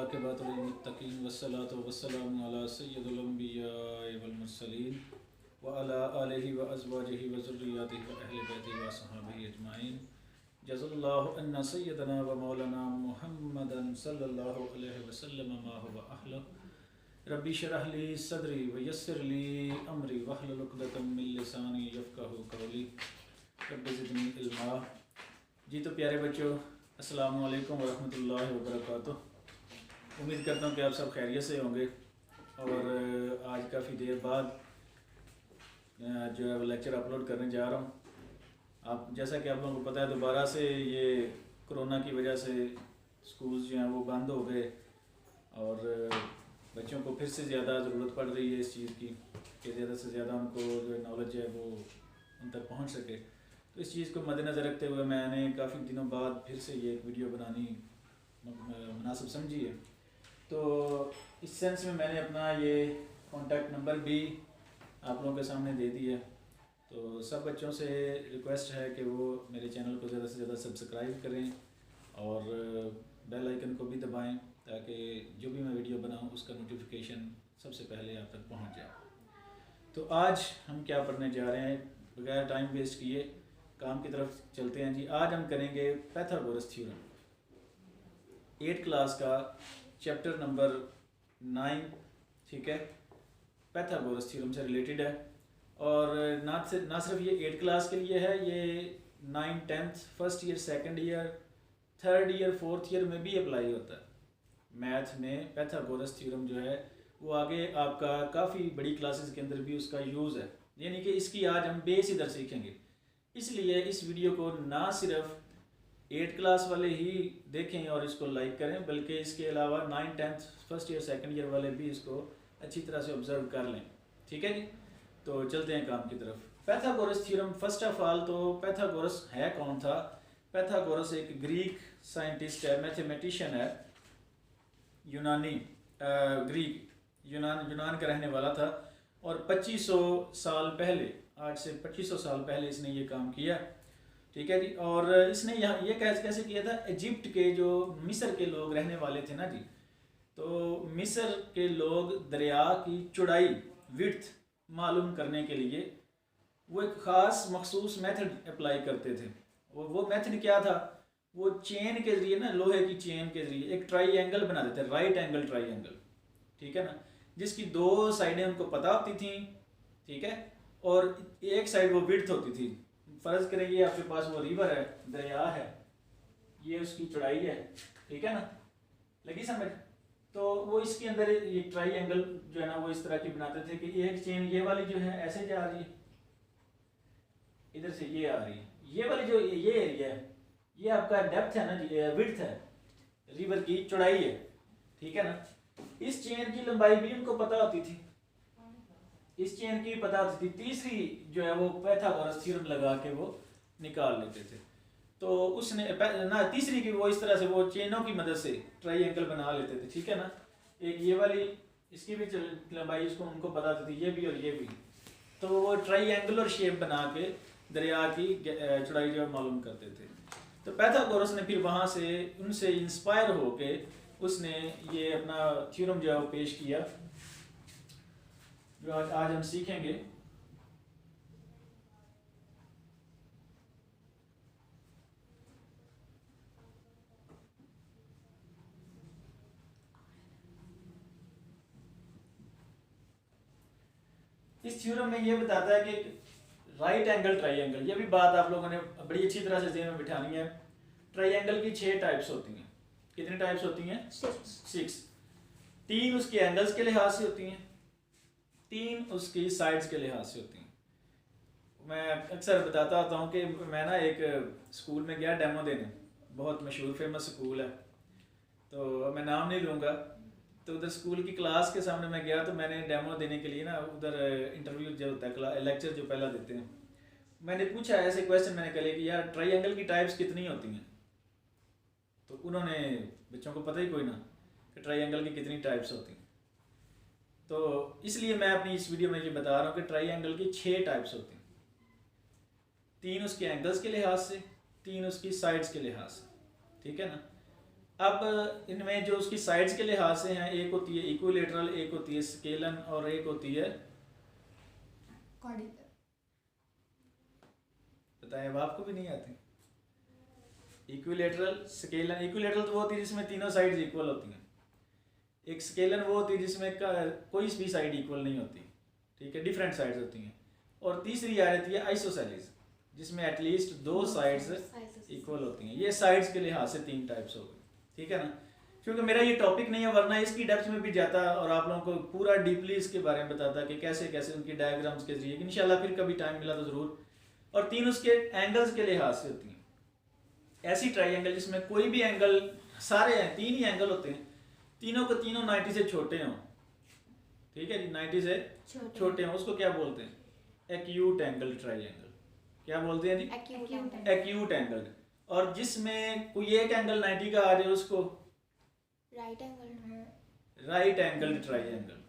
वाक़िबातुल-मुत्तक़ीन वस्सलातु वस्सलामु अला सय्यिदिल अंबिया वल मुरसलीन व अला आलिहि व अज़वाजिहि व ज़ुर्रिय्यतिहि व अहलि बैतिहि व अस्हाबिहि अजमाइन। जज़ल्लाहु अन्ना सय्यदना व मौलाना मुहम्मदन सल्लल्लाहु अलैहि वसल्लम मा हुवा अहलुहु। रब्बी इश्रह ली सदरी व यस्सिर ली अमरी वहलुल उक़दतम मिन लिसानी यफ़क़हू क़ौली। रब्बि ज़िदनी इल्मा। जी तो प्यारे बच्चों, अस्सलामु अलैकुम व रहमतुल्लाहि व बरकातुहू। उम्मीद करता हूँ कि आप सब खैरियत से होंगे। और आज काफ़ी देर बाद जो है वो लेक्चर अपलोड करने जा रहा हूँ। आप जैसा कि आप लोगों को पता है, दोबारा से ये कोरोना की वजह से स्कूल्स जो हैं वो बंद हो गए और बच्चों को फिर से ज़्यादा ज़रूरत पड़ रही है इस चीज़ की कि ज़्यादा से ज़्यादा उनको जो नॉलेज है वो उन तक पहुँच सके। तो इस चीज़ को मद्देनज़र रखते हुए मैंने काफ़ी दिनों बाद फिर से ये एक वीडियो बनानी मुनासिब समझी है। तो इस सेंस में मैंने अपना ये कॉन्टैक्ट नंबर भी आप लोगों के सामने दे दिया है। तो सब बच्चों से रिक्वेस्ट है कि वो मेरे चैनल को ज़्यादा से ज़्यादा सब्सक्राइब करें और बेल आइकन को भी दबाएं ताकि जो भी मैं वीडियो बनाऊं उसका नोटिफिकेशन सबसे पहले आप तक पहुंच जाए। तो आज हम क्या पढ़ने जा रहे हैं, बगैर टाइम वेस्ट किए काम की तरफ चलते हैं जी। आज हम करेंगे पाइथागोरस थ्योरम, 8th क्लास का चैप्टर नंबर 9, ठीक है। पाइथागोरस थ्योरम से रिलेटेड है और ना सिर्फ ये 8th क्लास के लिए है, ये 9th 10th first year, second year, third year, fourth year में भी अप्लाई होता है। मैथ में पाइथागोरस थ्योरम जो है वो आगे आपका काफ़ी बड़ी क्लासेस के अंदर भी उसका यूज़ है, यानी कि इसकी आज हम बेस इधर सीखेंगे। इसलिए इस वीडियो को ना सिर्फ 8th क्लास वाले ही देखें और इसको लाइक करें, बल्कि इसके अलावा 9th 10th first year, second year वाले भी इसको अच्छी तरह से ऑब्जर्व कर लें, ठीक है जी। तो चलते हैं काम की तरफ। Pythagoras theorem, first of all तो पाइथागोरस है कौन था? पाइथागोरस एक ग्रीक साइंटिस्ट है, मैथमेटिशियन है, यूनानी ग्रीक यूनान का रहने वाला था और 2500 साल पहले, आज से 2500 साल पहले इसने ये काम किया, ठीक है जी। और इसने यहाँ ये कैसे किया था? इजिप्ट के जो मिस्र के लोग रहने वाले थे ना जी, तो मिस्र के लोग दरिया की चौड़ाई, विड्थ मालूम करने के लिए वो एक ख़ास मखसूस मेथड अप्लाई करते थे। वो मेथड क्या था? वो चेन के ज़रिए ना, लोहे की चेन के ज़रिए एक ट्राइंगल बना देते, राइट एंगल ट्राइंगल, ठीक है ना, जिसकी 2 साइडें उनको पता होती थी, ठीक है, और एक साइड वो विड्थ होती थी। फ़र्ज़ करें ये आपके पास वो रिवर है, दरिया है, ये उसकी चौड़ाई है, ठीक है ना, लगी समझ? तो वो इसके अंदर ये ट्राइंगल जो है ना वो इस तरह की बनाते थे कि एक चेन ये वाली जो है ऐसे जा रही है, इधर से ये आ रही है, ये वाली जो ये एरिया है ये आपका डेप्थ है ना जी, विड्थ है, रिवर की चौड़ाई है, ठीक है ना। इस चेन की लंबाई भी उनको पता होती थी, इस चेन की भी पता होती थी। तीसरी जो है वो पाइथागोरस थ्योरम लगा के वो निकाल लेते थे। तो उसने ना तीसरी की वो इस तरह से वो चेनों की मदद से ट्राइंगल बना लेते थे, ठीक है ना। एक ये वाली, इसकी भी लंबाई उसको उनको पता होती थी, ये भी और ये भी। तो वो ट्राइंगुलर शेप बना के दरिया की चौड़ाई जो मालूम करते थे। तो पाइथागोरस ने फिर वहाँ से उनसे इंस्पायर होके उसने ये अपना थ्योरम जो है वो पेश किया, जो आज हम सीखेंगे। इस थ्योरम में ये बताता है कि राइट एंगल ट्राइंगल, ये भी बात आप लोगों ने बड़ी अच्छी तरह से ज़हन में बिठानी है। ट्राइंगल की 6 टाइप्स होती हैं। कितनी टाइप्स होती हैं? 6। 3 उसके एंगल्स के लिहाज से होती हैं, 3 उसकी साइड्स के लिहाज से होती हैं। मैं अक्सर बताता होता हूँ कि मैं ना एक स्कूल में गया डेमो देने, बहुत मशहूर फेमस स्कूल है, तो मैं नाम नहीं लूँगा। तो उधर स्कूल की क्लास के सामने मैं गया, तो मैंने डेमो देने के लिए ना उधर इंटरव्यू जो होता है, लेक्चर जो पहला देते हैं, मैंने पूछा ऐसे क्वेश्चन, मैंने कहा कि यार ट्राइंगल की टाइप्स कितनी होती हैं? तो उन्होंने, बच्चों को पता ही कोई ना कि ट्राइंगल की कितनी टाइप्स होती हैं। तो इसलिए मैं अपनी इस वीडियो में ये बता रहा हूँ कि ट्राइंगल की 6 टाइप्स होती हैं। 3 उसके एंगल्स के लिहाज से, 3 उसकी साइड्स के लिहाज से, ठीक है ना। अब इनमें जो उसकी साइड्स के लिहाज से हैं, एक होती है इक्विलेटरल, एक होती है स्केलन और एक होती है बताएं, अब आपको भी नहीं आती। Equilateral, scalene. इक्विलेटरल तो वो होती है जिसमें तीनों साइड्स इक्वल होती हैं। एक स्केलन वो होती है जिसमें कोई भी साइड इक्वल नहीं होती, ठीक है, डिफरेंट साइड्स होती हैं। और तीसरी आ जाती है आइसोसेलेस, जिसमें एटलीस्ट दो साइड्स इक्वल होती हैं। ये साइड्स के लिहाज से 3 टाइप्स हो गए, ठीक है ना। क्योंकि मेरा ये टॉपिक नहीं है, वरना इसकी डेप्थ में भी जाता और आप लोगों को पूरा डीपली इसके बारे में बताता कि कैसे कैसे उनकी डायग्राम्स के जरिए, इंशाल्लाह फिर कभी टाइम मिला तो ज़रूर। और 3 उसके एंगल्स के लिहाज से होती हैं। ऐसी ट्राइंगल जिसमें कोई भी एंगल, सारे हैं 3 ही एंगल होते हैं, तीनों को तीनों 90 से छोटे हों, ठीक है जी, 90 से छोटे हों, उसको क्या बोलते हैं? Acute angle triangle. क्या बोलते हैं जी? Acute angle. और जिसमें कोई एक एंगल 90 का आ जाए उसको राइट एंगल ट्राइंगल,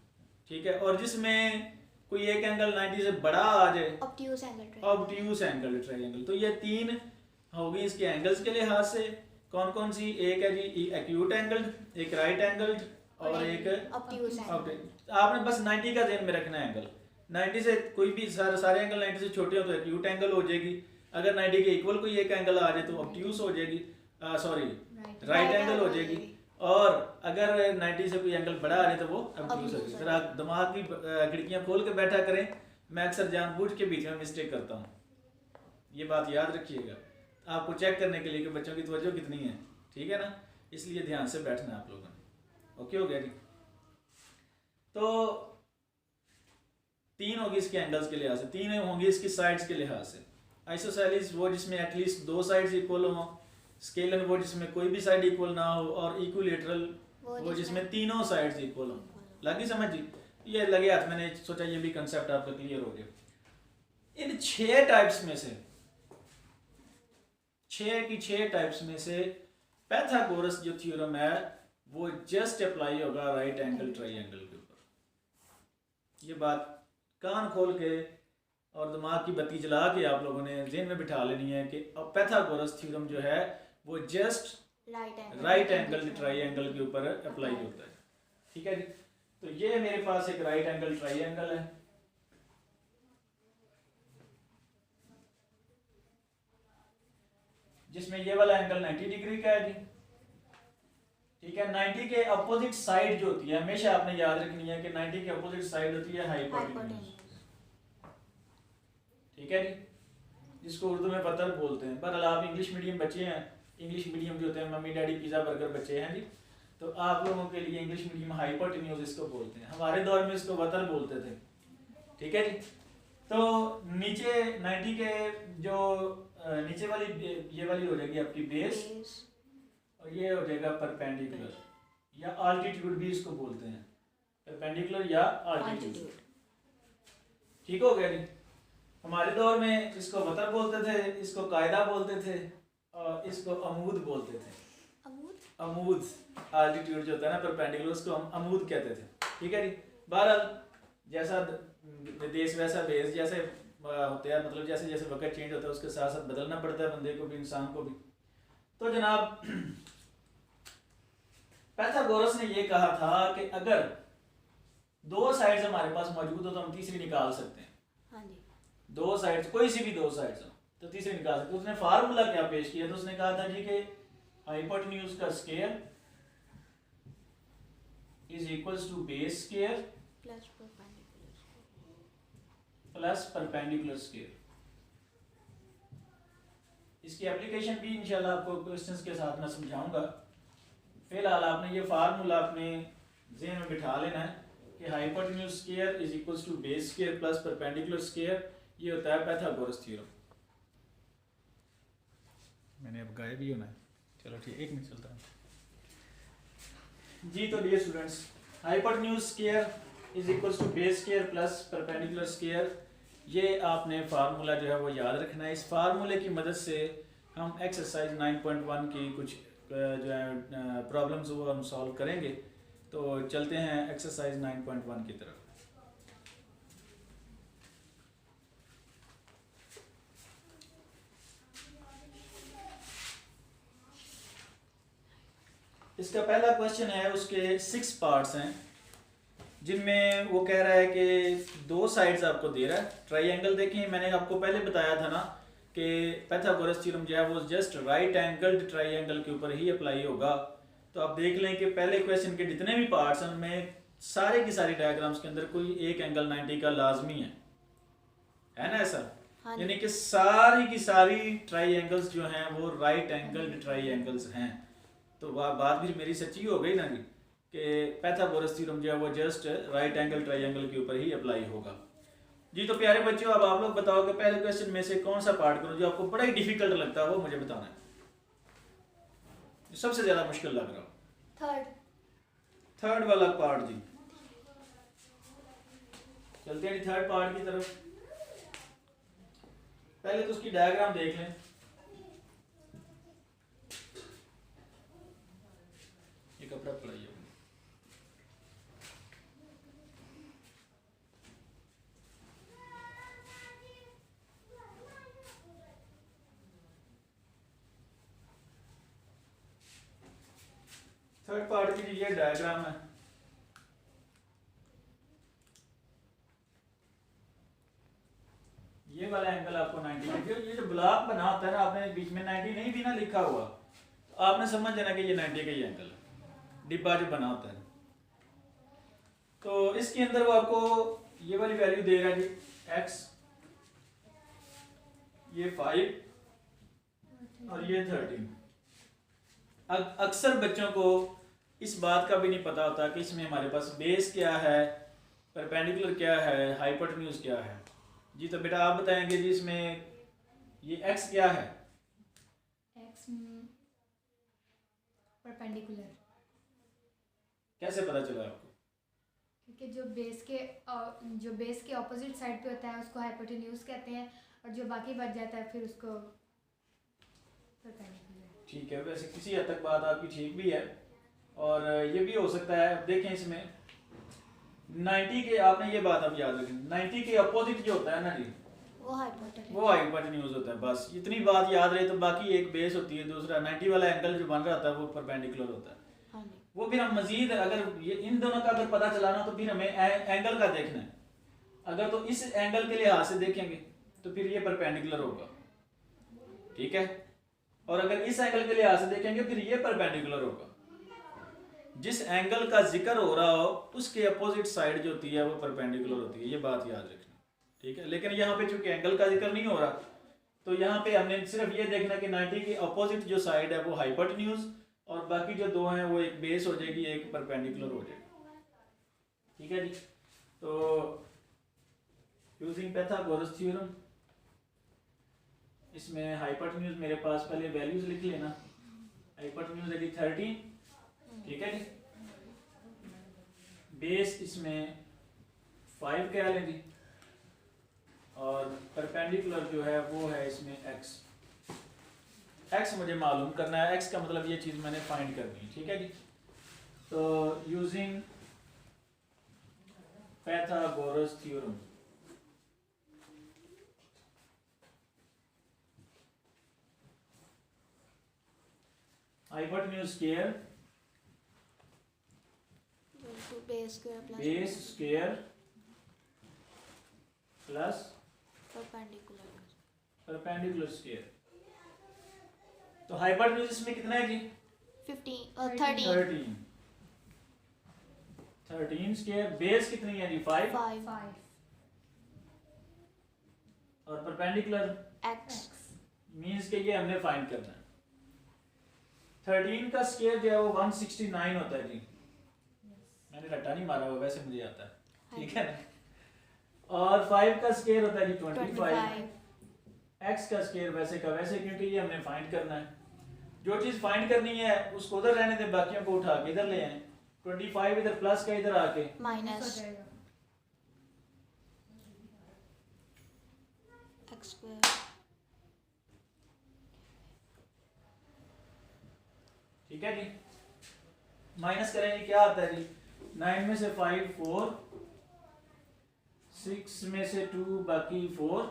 ठीक है। और जिसमें कोई एक एंगल 90 से बड़ा आ जाए ऑब्ट्यूज एंगल ट्राइंगल। तो ये 3 होगी इसके एंगल्स के लिहाज से। कौन कौन सी? एक है जी एक्यूट एंगल, एक राइट एंगल और एक ऑब्ट्यूज। आपने बस 90 का ध्यान में रखना है। एंगल 90 से कोई भी सारे एंगल 90 से छोटे हो तो एक्यूट एंगल हो जाएगी। अगर 90 के इक्वल कोई एक एंगल आ जाए तो ऑब्ट्यूज हो जाएगी, सॉरी राइट एंगल हो जाएगी। और अगर 90 से कोई एंगल बड़ा आ जाए तो वो ऑब्ट्यूज हो जाएगी। फिर आप दिमाग की खिड़कियां खोल के बैठा करें, मैं अक्सर जानबूझ के बीच में मिस्टेक करता हूँ, ये बात याद रखिएगा, आपको चेक करने के लिए कि बच्चों की तवज्जो कितनी है, ठीक है ना। इसलिए ध्यान से बैठना है आप लोगों ने। ओके हो गया जी। तो 3 होगी इसके एंगल्स के लिहाज से, 3 होंगी इसकी साइड्स के लिहाज से। आइसोसेलेस वो जिसमें एटलीस्ट 2 साइड्स इक्वल हो, स्केलन वो जिसमें कोई भी साइड इक्वल ना हो, और इक्विलेटरल वो जिसमें तीनों साइड्स इक्वल हो। लगी समझ जी? ये लगे हाथ, मैंने सोचा ये भी कंसेप्ट आपका क्लियर हो गया। इन 6 टाइप्स में से 6 टाइप्स में से पैथागोरस जो थ्योरम है वो जस्ट अप्लाई होगा राइट एंगल ट्राइंगल के ऊपर। ये बात कान खोल के और दिमाग की बत्ती जला के आप लोगों ने ज़हन में बिठा लेनी है कि पैथागोरस थ्योरम जो है वो जस्ट राइट एंगल ट्राइंगल के ऊपर अप्लाई होता है, ठीक है जी। तो ये मेरे पास एक राइट एंगल ट्राइंगल है, जिसमें ये वाला एंगल 90 डिग्री का है जी, ठीक है। 90 के अपोजिट साइड जो होती है, हमेशा आपने याद रखनी है कि 90 के अपोजिट साइड होती है हाइपोटेन्यूज, ठीक है जी, जिसको उर्दू में वतर बोलते हैं। पर आप इंग्लिश मीडियम बच्चे हैं, इंग्लिश मीडियम जो होते हैं मम्मी डैडी पिज़्ज़ा बर्गर बच्चे हैं जी, तो आप लोगों के लिए इंग्लिश मीडियम हाइपोटेन्यूज इसको बोलते हैं। हमारे दौर में इसको वतर बोलते थे, ठीक है जी। तो नीचे 90 के जो नीचे वाली ये वाली हो जाएगी आपकी बेस, और ये हो जाएगा परपेंडिकुलर, या अल्टीट्यूड भी इसको बोलते हैं, परपेंडिकुलर या अल्टीट्यूड, ठीक हो गया जी। हमारे दौर में इसको वतर बोलते थे, इसको कायदा बोलते थे, और इसको अमूद बोलते थे। अमूद अल्टीट्यूड जो होता है ना परपेंडिकुलर, उसको हम अमूद कहते थे, ठीक है जी। बहरहाल जैसा देश वैसा भेष, जैसे होते हैं, मतलब जैसे जैसे वक्त चेंज होता है उसके साथ साथ बदलना पड़ता है बंदे को भी, इंसान को भी। तो जनाब पैथागोरस ने ये कहा था कि अगर 2 साइड्स हमारे पास मौजूद हो तो हम तीसरी निकाल सकते हैं। हाँ जी। 2 साइड्स, कोई सी भी 2 साइड्स हो तो तीसरी निकाल सकते हैं। उसने फार्मूला क्या पेश किया? तो उसने कहा था जी कि हाइपोटेन्यूज का square is equals to base square plus perpendicular square. इसकी एप्लीकेशन भी इंशाल्लाह आपको क्वेश्चंस के साथ मैं समझाऊंगा। फिलहाल आपने ये फार्मूला अपने ज़हन में बिठा लेना है कि hypotenuse square is equals to base square plus perpendicular square. ये होता है पैथागोरस थ्योरम। मैंने अब गायब ही होना है, चलो ठीक, 1 मिनट चलता है जी। तो dear students, hypotenuse square is equals to base square plus perpendicular square, ये आपने फार्मूला जो है वो याद रखना है। इस फार्मूले की मदद से हम एक्सरसाइज 9.1 की कुछ जो है प्रॉब्लम्स वो हम सॉल्व करेंगे। तो चलते हैं एक्सरसाइज 9.1 की तरफ। इसका पहला क्वेश्चन है, उसके 6 पार्ट्स हैं जिनमें वो कह रहा है कि 2 साइड्स आपको दे रहा है। ट्राइंगल देखिए, मैंने आपको पहले बताया था ना कि पाइथागोरस थ्योरम जो है वो जस्ट राइट एंगल्ड ट्राइंगल के ऊपर ही अप्लाई होगा। तो आप देख लें कि पहले क्वेश्चन के जितने भी पार्ट्स हैं उनमें सारे की सारी डायग्राम्स के अंदर कोई एक एंगल 90 का लाजमी है ना ऐसा? हाँ। यानी कि सारी की सारी ट्राइंगल्स जो हैं वो राइट एंगल्ड ट्राइंगल्स हैं। तो वह बात भी मेरी सच्ची हो गई ना जी कि पाइथागोरस थ्योरम जो है वो जस्ट राइट एंगल ट्राइंगल के ऊपर ही अप्लाई होगा। जी तो प्यारे बच्चों, अब आप लोग बताओ कि पहले क्वेश्चन में से कौन सा पार्ट करूं जो आपको बड़ा ही डिफिकल्ट लगता है, वो मुझे बताना है। सबसे ज्यादा मुश्किल लग रहा हो थर्ड वाला पार्ट जी। चलते हैं थर्ड पार्ट की तरफ। पहले तो उसकी डायग्राम देख लें। ये कपड़ा पड़ाइए। थर्ड पार्ट की ये डायग्राम है। ये वाला एंगल आपको 90 डिग्री, ये जो ब्लॉक बना होता है ना, आपने बीच में 90 नहीं भी ना लिखा हुआ तो आपने समझ जाना कि ये 90 का ही एंगल है, डिब्बा जो बना होता है। तो इसके अंदर वो आपको ये वाली वैल्यू दे रहा है जी x, ये 5 और ये 13। अक्सर बच्चों को इस बात का भी नहीं पता होता कि इसमें हमारे पास बेस क्या है, परपेंडिकुलर क्या है, हाइपोटेन्यूज क्या है। जी तो बेटा आप बताएंगे जी इसमें ये x क्या है? x perpendicular. कैसे पता चला आपको? क्योंकि जो बेस के ऑपोजिट साइड पे होता है उसको हाइपोटेन्यूज कहते हैं, और जो बाकी बच जाता है फिर उसको परपेंडिकुलर। ठीक है, वैसे किसी हद तक बात आपकी ठीक भी है, और ये भी हो सकता है। अब देखें इसमें 90 के, आपने ये बात अब याद रखें, 90 के अपोजिट जो होता है ना जी वो हाइपोटेन्यूज होता है। बस इतनी बात याद रहे तो बाकी एक बेस होती है, दूसरा 90 वाला एंगल जो बन रहा होता है वो परपेंडिकुलर होता है। हाँ। वो फिर हम मजीद अगर ये इन दोनों का अगर पता चलाना तो फिर हमें एंगल का देखना है। अगर तो इस एंगल के लिहाज से देखेंगे तो फिर ये परपेंडिकुलर होगा, ठीक है, और अगर इस एंगल के लिहाज से देखेंगे फिर ये परपेंडिकुलर होगा। जिस एंगल का जिक्र हो रहा हो उसके अपोजिट साइड जो होती है वो परपेंडिकुलर होती है, ये बात याद रखना, ठीक है। लेकिन यहाँ पे चूंकि एंगल का जिक्र नहीं हो रहा तो यहाँ पे हमने सिर्फ ये देखना कि 90 के अपोजिट जो साइड है वो हाइपोटेन्यूज, और बाकी जो दो हैं वो एक बेस हो जाएगी, एक परपेंडिकुलर हो जाएगी, ठीक है जी। तो यूजिंग पाइथागोरस थ्योरम, इसमें हाइपोटेन्यूज मेरे पास पहले वैल्यूज लिख लेना। हाइपोटेन्यूज है 13, ठीक है जी। बेस इसमें 5 कह लें जी, और परपेंडिकुलर जो है वो है इसमें x मुझे मालूम करना है। x का मतलब ये चीज मैंने फाइंड करनी है, ठीक है जी। तो using Pythagoras theorem, hypotenuse square base square plus perpendicular square. तो हाइपोटेन्यूज इसमें कितना है जी? 13 स्क्वायर। बेस कितनी है जी? 5 और परपेंडिकुलर x मींस के ये हमने फाइंड करना है। 13 का स्क्वायर जो है वो 169 होता है जी। मैंने रट्टा नहीं मारा हुआ, वैसे मुझे आता है, ठीक है ना। और 5 का स्क्वायर होता है जी 25। x का स्क्वायर वैसे का वैसे, क्योंकि ये हमने फाइंड करना है। जो चीज फाइंड करनी है उसको उधर रहने दे, बाकियों को उठा के इधर ले आए। 25 इधर प्लस का इधर आके माइनस हो जाएगा x स्क्वायर। ठीक है जी। माइनस करेंगे क्या आता है जी? 9 में से 5 4, 6 में से 2 बाकी 4,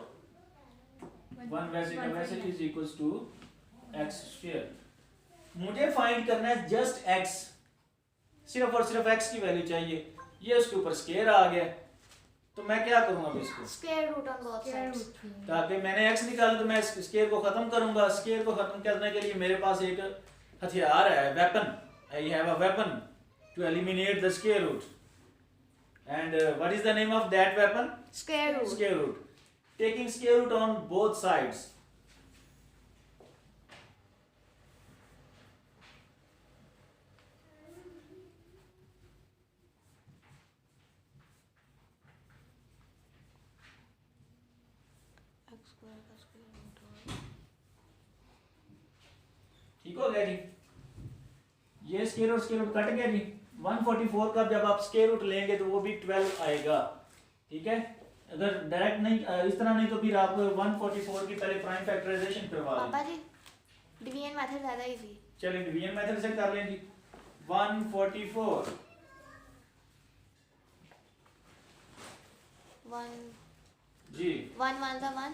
1 वैसे का वैसे is equals to x square. मुझे फाइंड करना है जस्ट x, सिर्फ और सिर्फ x की वैल्यू चाहिए। ये उसके ऊपर स्केयर आ गया, तो मैं क्या करूंगा अब इसको, square root on both sides. ताकि मैंने x निकाला तो मैं स्केयर को खत्म करूंगा। स्केयर को खत्म करने के लिए मेरे पास एक हथियार है, weapon. I have a weapon to eliminate the square root, and what is the name of that weapon? Square root. Square root. Taking square root on both sides. x square का स्क्वायर रूट। ठीक हो गया जी। ये square और square root cut गया जी। 144 का जब आप स्केयर रूट लेंगे तो वो भी 12 आएगा। ठीक है, अगर डायरेक्ट नहीं इस तरह नहीं तो फिर आप 144 की पहले प्राइम फैक्टराइजेशन करवा लें। पापा जी डिवीजन मेथड ज्यादा इजी। चलिए डिवीजन मेथड से कर लें जी। 144 1 जी, 1 1 सा 1।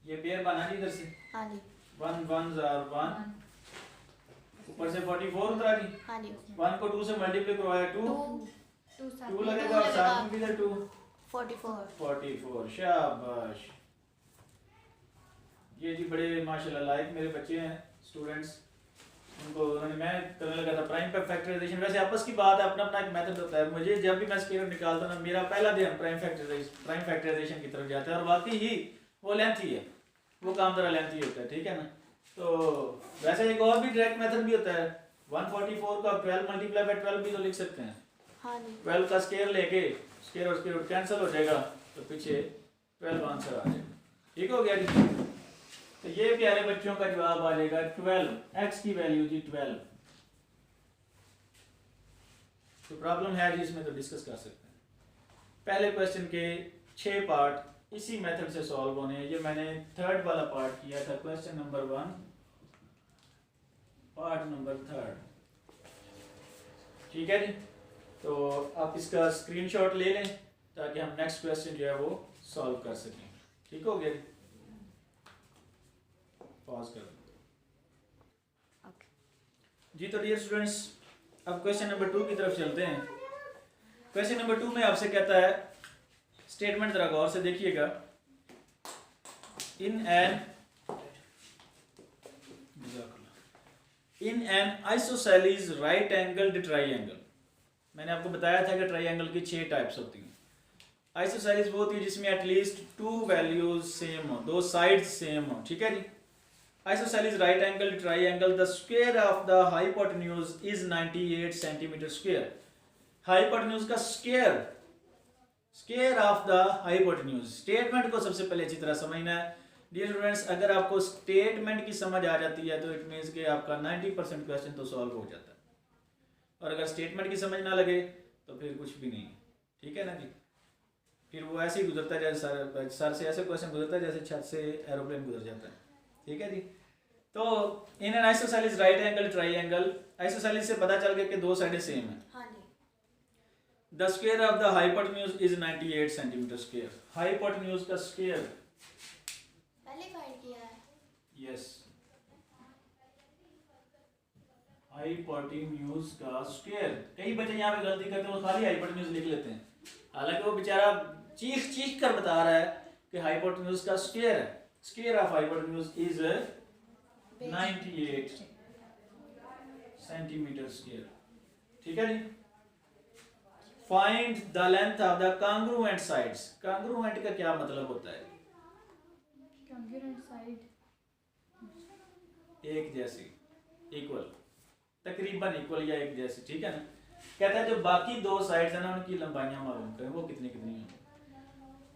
ये पेयर बना जी इधर से। हाँ जी 1 1 are 1, ऊपर से 44 उतरा जी। हाँ जी 1 को 2 से मल्टीप्लाई करवाया 2 2 लगेगा और साथ में भी इधर 2 44। 44। शाबाश, ये जी बड़े माशाल्लाह लायक मेरे बच्चे हैं, स्टूडेंट्स। उन्होंने मैं करने लगा था प्राइम फैक्टराइजेशन। वैसे आपस की बात है, अपना अपना एक मेथड होता है। मुझे जब भी मैं स्केयर निकालता हूं ना, मेरा पहला ध्यान प्राइम फैक्टराइजेशन की तरफ जाता है, और वाकई ही वो लेंथी है, वो काम जरा लेंथी होता है। ठीक है ना। तो वैसे एक और भी डायरेक्ट मेथड भी होता है। 144 का 12 मल्टीप्लाई बाय 12 भी तो लिख सकते हैं। हाँ जी 12 का स्केयर लेके स्केयर और स्केयर कैंसिल हो जाएगा, तो पीछे 12 आंसर आ जाएगा। ठीक हो गया जी। तो ये प्यारे बच्चों का जवाब आ जाएगा 12, x की वैल्यू जी 12। तो प्रॉब्लम है जी इसमें, तो डिस्कस कर सकते हैं। पहले क्वेश्चन के 6 पार्ट इसी मेथड से सॉल्व होने हैं। ये मैंने थर्ड वाला पार्ट किया था, क्वेश्चन नंबर 1 पार्ट नंबर 3। ठीक है जी। तो आप इसका स्क्रीनशॉट ले लें ताकि हम नेक्स्ट क्वेश्चन जो है वो सॉल्व कर सकें। ठीक हो गया जी। पॉज कर जी। तो डियर स्टूडेंट्स, अब क्वेश्चन नंबर 2 की तरफ चलते हैं। क्वेश्चन नंबर 2 में आपसे कहता है, स्टेटमेंट जरा गौर से देखिएगा। In an isosceles right angled triangle, मैंने आपको बताया था कि ट्राइंगल की 6 टाइप्स होती हैं। आइसोसेलेस वो होती है जिसमें एटलीस्ट 2 वैल्यूज सेम हो, 2 साइड्स सेम हो। ठीक है जी। Isosceles right angled triangle, the square of the hypotenuse is 98 centimeter square. Hypotenuse का square of the hypotenuse। Statement को सबसे पहले अच्छी तरह समझना है। डियर स्टूडेंट्स, अगर आपको स्टेटमेंट की समझ आ जाती है तो इट मीन्स कि आपका 90% क्वेश्चन तो सॉल्व हो जाता है, और अगर स्टेटमेंट की समझ ना लगे तो फिर कुछ भी नहीं। ठीक है ना जी। फिर वो ऐसे ही गुजरता है जैसे सर से ऐसे क्वेश्चन गुजरता है जैसे छत से एरोप्लेन गुजर जाता है। ठीक है जी। तो in an isosceles right angle triangle, isosceles से पता चल गया कि 2 साइडें सेम हैं। हाँ जी the square of the hypotenuse is 98 centimetre square. Hypotenuse का स्क्वायर पहले फाइंड किया है। यस, हाइपोटेन्यूज का स्क्वायर। कई बच्चे यहाँ पे गलती करते हैं, वो खाली हाइपोटेन्यूज लिख लेते हैं, हालांकि वो बेचारा चीख चीख कर बता रहा है कि हाइपोटेन्यूज का स्क्वायर है। Square of hypotenuse is 98 centimetre square. ठीक है जी। Find the length of the congruent sides. Congruent का क्या मतलब होता है? कॉन्ग्रुएंट साइड एक जैसी, इक्वल, तकरीबन इक्वल या एक जैसी। ठीक है ना। कहता है जो बाकी 2 साइड्स हैं ना उनकी लंबाइयां मालूम करें, वो कितनी कितनी होंगी।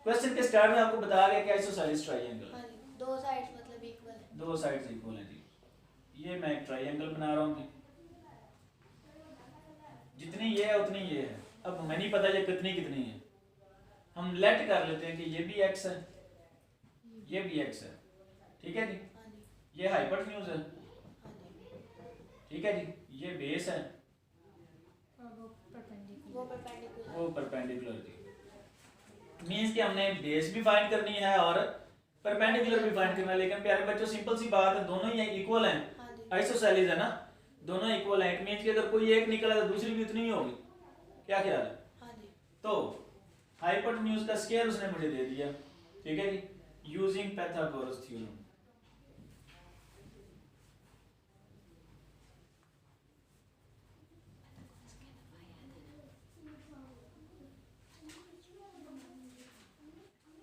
क्वेश्चन के स्टार्ट में आपको बताया गया कि आइसोसेलेस ट्रायंगल, हाँ जी 2 साइड्स मतलब इक्वल है। 2 साइड्स इक्वल हैं जी। ये मैं एक ट्रायंगल बना रहा हूँ जी, जितनी ये है उतनी ये है। अब हमें नहीं पता ये कितनी कितनी है, हम लेट कर लेते हैं कि ये भी x है, ये भी x है। ठीक है जी। हाँ जी ये हाइपोटेन्यूज है। हाँ जी ठीक है जी। ये बेस है, और वो वो परपेंडिकुलर। वो परपेंडिकुलर जी। मींस कि हमने बेस भी फाइंड करनी है और परपेंडिकुलर भी फाइंड करना है। लेकिन प्यारे बच्चों सिंपल सी बात है, दोनों ही इक्वल हैं। हाँ जी आइसोसेलेस है ना, दोनों इक्वल है, इट मींस कि अगर कोई एक निकला तो दूसरी भी उतनी ही होगी। क्या ख्याल है? हाँ जी। तो हाइपोटेन्यूज का स्क्वायर उसने मुझे दे दिया, ठीक है जी, यूजिंग पाइथागोरस थ्योरम।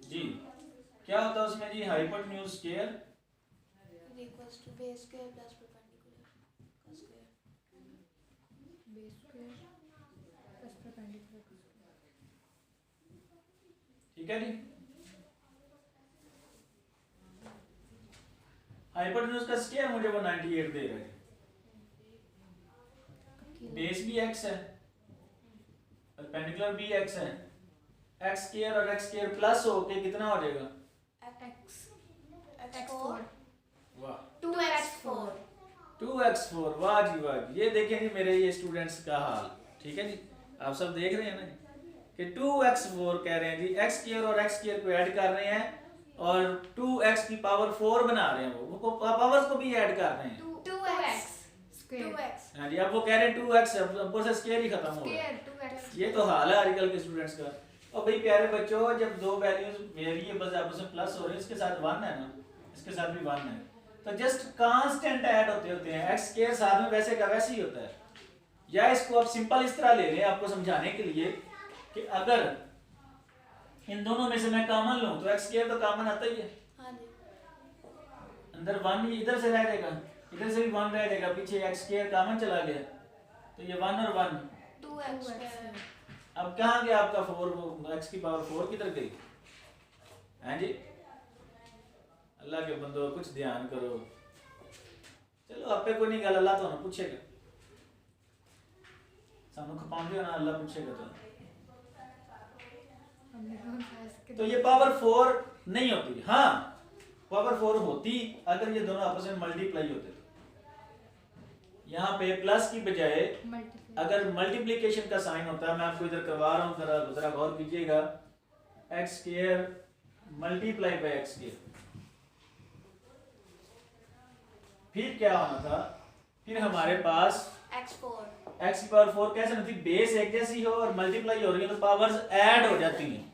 जी क्या होता है उसमें जी, hypotenuse square equals to base square plus perpendicular का square. Base square plus perpendicular का स्क्वायर। ठीक है जी। हाइपोटेन्यूज का स्क्वायर मुझे वो 98 दे रहा है। बेस भी x है, परपेंडिकुलर भी x है, x स्क्वायर और x स्क्वायर प्लस होके कितना हो जाएगा? x4 वाह 2x4 2x4, वाह जी वाह जी। ये देखें जी मेरे ये स्टूडेंट्स का हाल, ठीक है जी, आप सब देख रहे हैं ना जी कि 2x4 कह रहे हैं जी, x स्क्वायर और x स्क्वायर को ऐड कर रहे हैं और 2x की पावर 4 बना रहे हैं, वो पावर्स को भी ऐड कर रहे हैं। 2x स्क्वायर 2x हाँ जी, अब वो कह रहे हैं 2x, अब ऊपर से स्क्वायर ही खत्म हो गया। Square 2x। ये तो हाल है आजकल के स्टूडेंट्स का। और भाई प्यारे बच्चों, जब दो वैल्यूज वेरिएबल्स आपस में प्लस हो रहे हैं, इसके साथ 1 है ना, इसके साथ भी 1 है, तो जस्ट कांस्टेंट ऐड होते हैं, x स्क्वायर साथ में वैसे का वैसे ही होता है। या इसको आप सिंपल इस तरह ले लें आपको समझाने के लिए कि अगर इन दोनों में से मैं कॉमन लूं तो x स्क्वायर तो कॉमन आता ही है, हाँ जी। अंदर 1 ही इधर से रह जाएगा, इधर से भी 1 रह जाएगा, पीछे x स्क्वायर कॉमन चला गया, तो ये 1 और 1 2x स्क्वायर। अब कहाँ गया आपका 4, वो x की पावर 4 किधर गई? हैं जी, अल्लाह के बंदो कुछ ध्यान करो। चलो आप पे कोई नहीं गल, अल्लाह तो ना पूछेगा, सानू खपाऊंगे ना, अल्लाह पूछेगा तो ये पावर 4 नहीं होती। हाँ पावर 4 होती अगर ये दोनों आपस में मल्टीप्लाई होते तो। यहाँ पे प्लस की बजाय अगर मल्टीप्लिकेशन का साइन होता है, मैं आपको इधर करवा रहा हूँ, जरा गौर कीजिएगा, x square multiply by x square, फिर क्या होना था, फिर हमारे पास x4 x की पावर 4 कैसे होती, बेस एक जैसी हो और मल्टीप्लाई हो रही है तो पावर्स ऐड हो जाती हैं।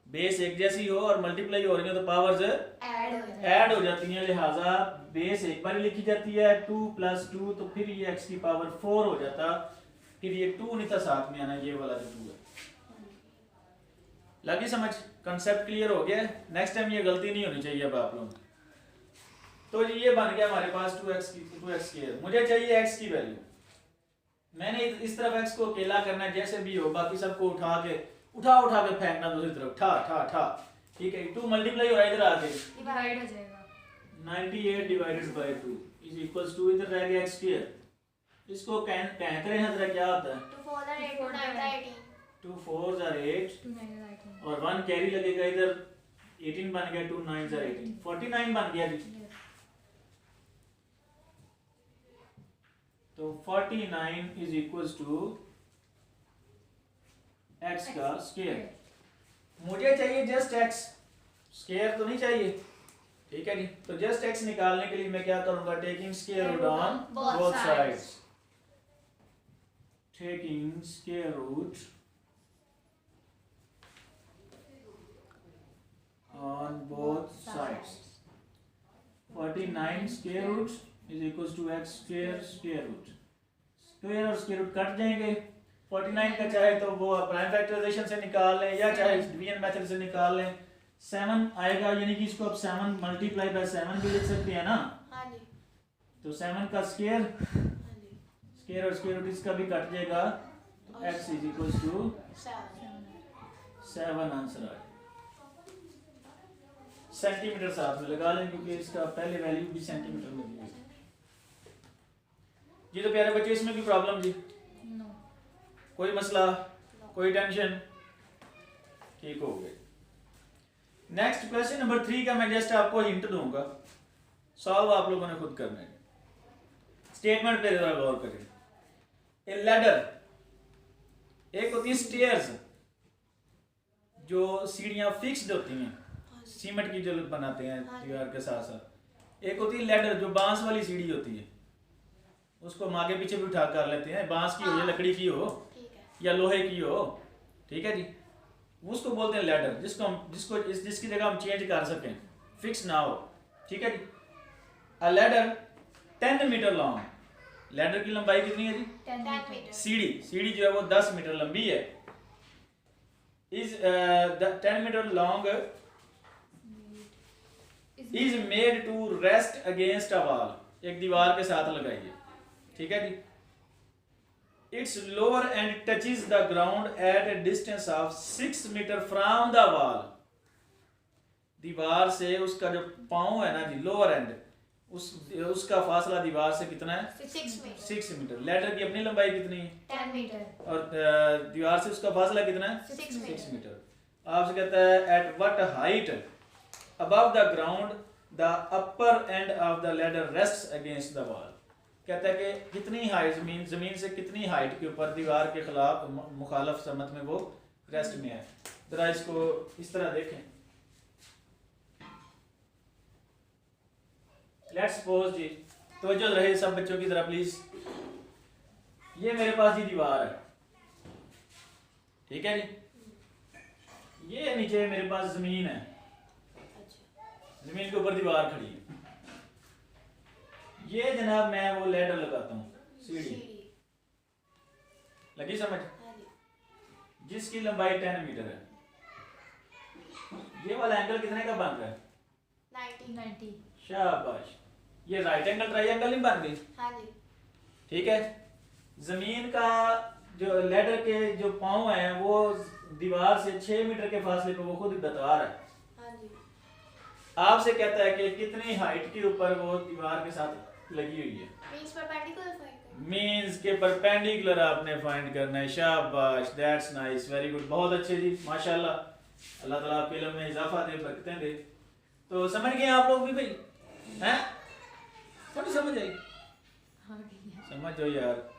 बेस एक जैसी हो और मल्टीप्लाई हो रही है तो पावर्स ऐड हो जाती हैं, लिहाजा बेस एक बार लिखी जाती है 2 + 2, तो फिर ये x की पावर 4 हो जाता, फिर ये 2 नहीं था साथ में आना, ये वाला जो 2 है। लगी समझ, कंसेप्ट क्लियर हो गया? नेक्स्ट टाइम ये गलती नहीं होनी चाहिए अब आप लोगों को। तो ये बन गया हमारे पास 2x स्क्वायर। मुझे चाहिए x की वैल्यू, मैंने इस तरफ x को अकेला करना है जैसे भी हो, बाकी सबको उठा के फेंकना दूसरी तरफ, ठा, ठीक है। 2 मल्टीप्लाई हो रहा है इधर आके, डिवाइड हो जाएगा, 98 divided by 2 is equals to, इधर रह गया x स्क्वायर, इसको कैंसिल करें हैं जरा, क्या होता है 2 4 8 2 9 18 2 4 are 8 2 9 18 और 1 कैरी लगेगा इधर, 18 बन गया, 2 9 are 18, 49 बन गया जी। तो 49 इज इक्वल्स टू x का स्क्वायर। मुझे चाहिए जस्ट x, स्क्वायर तो नहीं चाहिए, ठीक है जी। तो जस्ट x निकालने के लिए मैं क्या करूंगा, taking square root on both sides, taking square root on both sides. 49 square root is equals to x square square root, square और स्क्वायर रूट कट जाएंगे। 49 का चाहे तो वो प्राइम फैक्टराइजेशन से निकाल लें या चाहे डिवीजन मेथड से निकाल लें, 7 आएगा, यानी कि इसको अब 7 मल्टीप्लाई बाय 7 भी लिख सकते हैं ना। हाँ जी। तो 7 का स्क्वायर, हाँ जी। स्क्वायर और स्क्वायर रूट इसका भी कट जाएगा, तो x is equals to 7 answer आएगा। सेंटीमीटर साथ में लगा लें क्योंकि इसका पहले वैल्यू भी सेंटीमीटर में दी है जी। तो प्यारे बच्चे, इसमें भी प्रॉब्लम जी? नो, कोई मसला, कोई टेंशन? ठीक हो गया। नेक्स्ट क्वेश्चन नंबर 3 का मैं जस्ट आपको हिंट दूंगा, सॉल्व आप लोगों ने खुद करना है। स्टेटमेंट पे जरा गौर करें। ए लैडर, एक होती है स्टेयर्स जो सीढ़ियां फिक्स्ड होती हैं, सीमेंट की जो बनाते हैं दीवार के साथ साथ, एक होती है लैडर जो बांस वाली सीढ़ी होती है, उसको हम आगे पीछे भी उठा कर लेते हैं, बांस की हो या हाँ। लकड़ी की हो ठीक है। या लोहे की हो, ठीक है जी, उसको बोलते हैं लैडर, जिसकी जगह हम चेंज कर सकें, फिक्स ना हो, ठीक है जी। A ladder 10 metre long, ladder की लंबाई कितनी है जी? 10 10 मीटर। मीटर। सीढ़ी जो है वो 10 मीटर लंबी है। Is 10 metre long is made to rest against a wall, एक दीवार के साथ लगाइए, ठीक है जी। Its lower end touches the ground at a distance of 6 metre from the wall, दीवार से उसका जो पांव है ना जी, लोअर एंड, उसका फासला दीवार से कितना है? 6 मीटर। 6 मीटर। लेटर की अपनी लंबाई कितनी है? 10 मीटर। और दीवार से उसका फासला कितना है? 6 6 मीटर। आपसे कहता है at what height above the ground the upper end of the ladder rests against the wall, कहता है कि कितनी हाइट, जमीन से कितनी हाइट के ऊपर दीवार के खिलाफ मुखालफ समत में वो रेस्ट में है। जरा इसको इस तरह देखें। लेट्स सपोज जी, तवज्जो रहे सब बच्चों की तरह प्लीज, ये मेरे पास ये दीवार है, ठीक है जी, ये नीचे मेरे पास जमीन है, अच्छा। जमीन के ऊपर दीवार खड़ी है, ये जनाब मैं वो लैडर लगाता हूँ, सीढ़ी लगी समझ, हाँ जी। जिसकी लंबाई 10 मीटर है। ये वाला एंगल कितने का बन रहा है? 90। शाबाश, ये राइट एंगल ट्रायंगल नहीं बन गई, हाँ जी। ठीक है। जमीन का जो लैडर के जो पांव है वो दीवार से 6 मीटर के फासले पे वो खुद बता रहा है। हाँ जी। आपसे कहता है कि कितनी हाइट के ऊपर वो दीवार के साथ लगी हुई है, मींस परपेंडिकुलर फाइंड करना। मींस के परपेंडिकुलर आपने फाइंड करना है। शाबाश, दैट्स नाइस, वेरी गुड, बहुत अच्छे जी, माशाल्लाह, अल्लाह ताला आपके इल्म में इजाफा दे, बरकतें दे। तो समझ गए आप लोग भी भाई, हैं? थोड़ी समझ आई? समझ जाओ यार।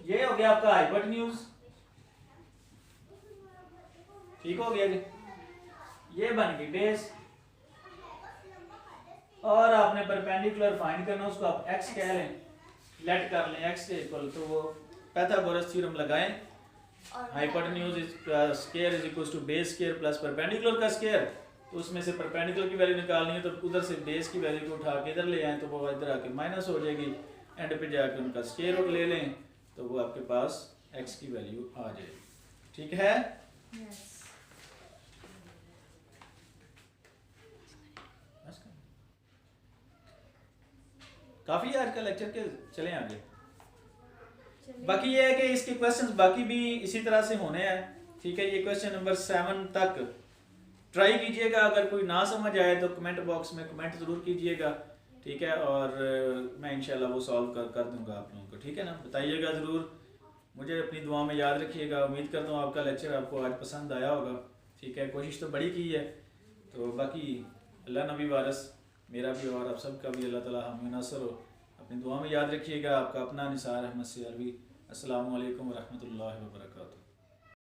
ये हो गया आपका हाइपोटेन्यूज, ठीक हो गया जी। ये बन गई बेस, और आपने परपेंडिकुलर फाइंड करना, उसको आप x कह लें, लेट कर लें x के इक्वल, तो वो पाइथागोरस थ्योरम लगाएं, hypotenuse is square is equal to base square plus perpendicular का स्क्वायर, तो उसमें से परपेंडिकुलर की वैल्यू निकालनी है, तो उधर से बेस की वैल्यू को उठा के इधर ले आए तो वो इधर आके माइनस हो जाएगी, एंड पे जाके उनका स्क्वायर रूट ले लें तो वो आपके पास x की वैल्यू आ जाएगी, ठीक है। यस। काफी आज का लेक्चर के, चलें आगे। बाकी ये है कि इसके क्वेश्चंस बाकी भी इसी तरह से होने हैं, ठीक है। ये क्वेश्चन नंबर 7 तक ट्राई कीजिएगा, अगर कोई ना समझ आए तो कमेंट बॉक्स में कमेंट ज़रूर कीजिएगा, ठीक है, और मैं इंशाल्लाह वो सॉल्व कर दूंगा आप लोगों को, ठीक है ना। बताइएगा ज़रूर, मुझे अपनी दुआ में याद रखिएगा। उम्मीद करता हूँ आपका लेक्चर आपको आज पसंद आया होगा, ठीक है। कोशिश तो बड़ी की है, तो बाकी अल्लाह नबी वारस मेरा भी और आप सबका भी अल्लाह ताला हम नासर हो। अपनी दुआ में याद रखिएगा। आपका अपना निसार अहमद से अलवी। अस्सलामु अलैकुम व रहमतुल्लाहि व बरकातुहू।